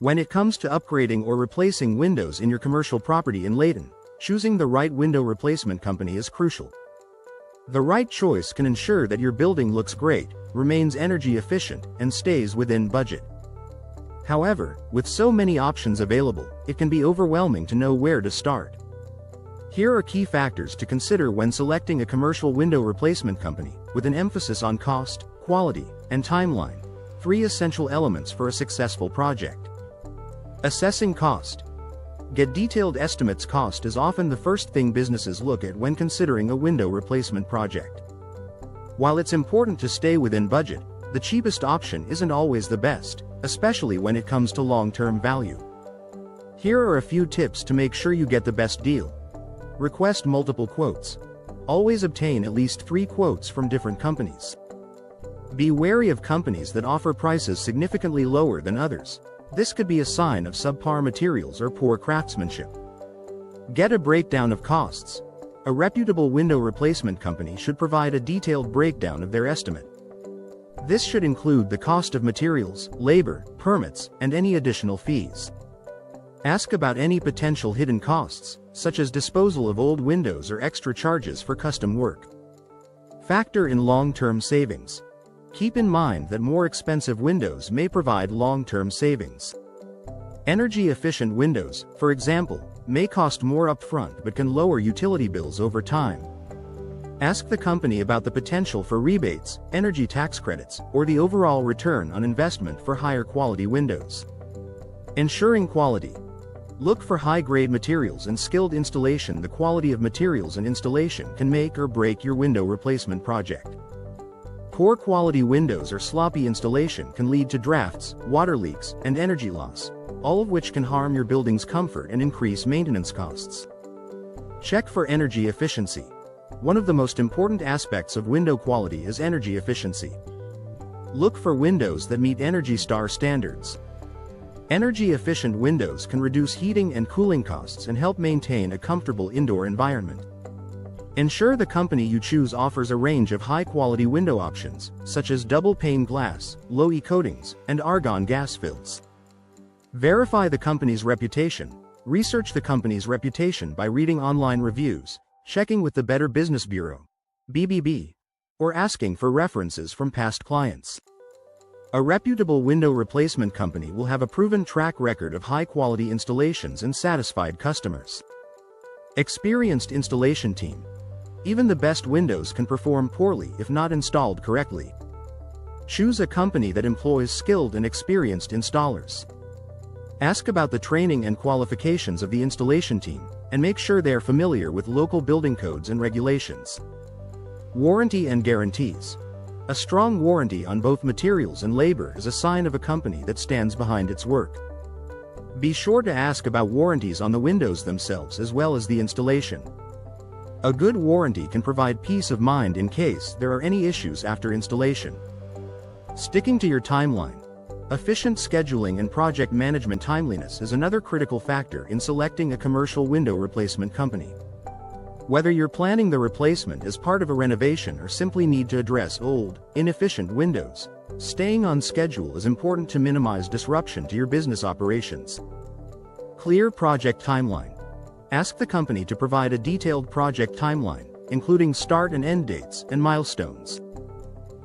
When it comes to upgrading or replacing windows in your commercial property in Layton, choosing the right window replacement company is crucial. The right choice can ensure that your building looks great, remains energy efficient, and stays within budget. However, with so many options available, it can be overwhelming to know where to start. Here are key factors to consider when selecting a commercial window replacement company, with an emphasis on cost, quality, and timeline. 3 essential elements for a successful project. Assessing cost. Get detailed estimates. Cost is often the first thing businesses look at when considering a window replacement project. While it's important to stay within budget, the cheapest option isn't always the best, especially when it comes to long-term value. Here are a few tips to make sure you get the best deal. Request multiple quotes. Always obtain at least 3 quotes from different companies. Be wary of companies that offer prices significantly lower than others. This could be a sign of subpar materials or poor craftsmanship. Get a breakdown of costs. A reputable window replacement company should provide a detailed breakdown of their estimate. This should include the cost of materials, labor, permits, and any additional fees. Ask about any potential hidden costs, such as disposal of old windows or extra charges for custom work. Factor in long-term savings. Keep in mind that more expensive windows may provide long-term savings. Energy-efficient windows, for example, may cost more upfront but can lower utility bills over time. Ask the company about the potential for rebates, energy tax credits, or the overall return on investment for higher quality windows. Ensuring quality. Look for high-grade materials and skilled installation. The quality of materials and installation can make or break your window replacement project. Poor quality windows or sloppy installation can lead to drafts, water leaks, and energy loss, all of which can harm your building's comfort and increase maintenance costs. Check for energy efficiency. One of the most important aspects of window quality is energy efficiency. Look for windows that meet Energy Star standards. Energy-efficient windows can reduce heating and cooling costs and help maintain a comfortable indoor environment. Ensure the company you choose offers a range of high-quality window options, such as double-pane glass, low-E coatings, and argon gas fills. Verify the company's reputation. Research the company's reputation by reading online reviews, checking with the Better Business Bureau, BBB, or asking for references from past clients. A reputable window replacement company will have a proven track record of high-quality installations and satisfied customers. Experienced installation team. Even the best windows can perform poorly if not installed correctly. Choose a company that employs skilled and experienced installers. Ask about the training and qualifications of the installation team, and make sure they are familiar with local building codes and regulations. Warranty and guarantees. A strong warranty on both materials and labor is a sign of a company that stands behind its work. Be sure to ask about warranties on the windows themselves as well as the installation. A good warranty can provide peace of mind in case there are any issues after installation. Sticking to your timeline. Efficient scheduling and project management. Timeliness is another critical factor in selecting a commercial window replacement company. Whether you're planning the replacement as part of a renovation or simply need to address old, inefficient windows, staying on schedule is important to minimize disruption to your business operations. Clear project timeline. Ask the company to provide a detailed project timeline, including start and end dates and milestones.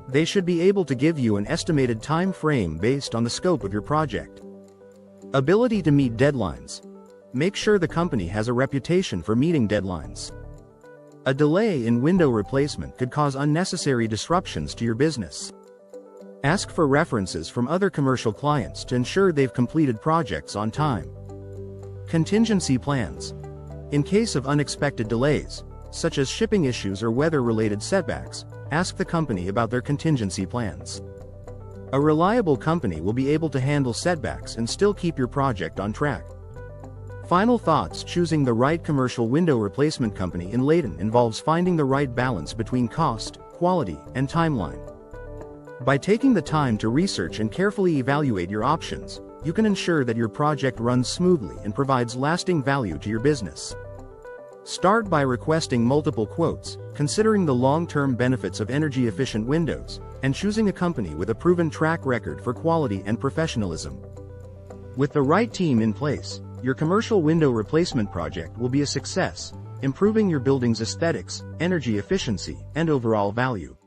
They should be able to give you an estimated time frame based on the scope of your project. Ability to meet deadlines. Make sure the company has a reputation for meeting deadlines. A delay in window replacement could cause unnecessary disruptions to your business. Ask for references from other commercial clients to ensure they've completed projects on time. Contingency plans. In case of unexpected delays, such as shipping issues or weather-related setbacks, ask the company about their contingency plans. A reliable company will be able to handle setbacks and still keep your project on track. Final thoughts. Choosing the right commercial window replacement company in Layton involves finding the right balance between cost, quality, and timeline. By taking the time to research and carefully evaluate your options, you can ensure that your project runs smoothly and provides lasting value to your business. Start by requesting multiple quotes, considering the long-term benefits of energy-efficient windows, and choosing a company with a proven track record for quality and professionalism. With the right team in place, your commercial window replacement project will be a success, improving your building's aesthetics, energy efficiency, and overall value.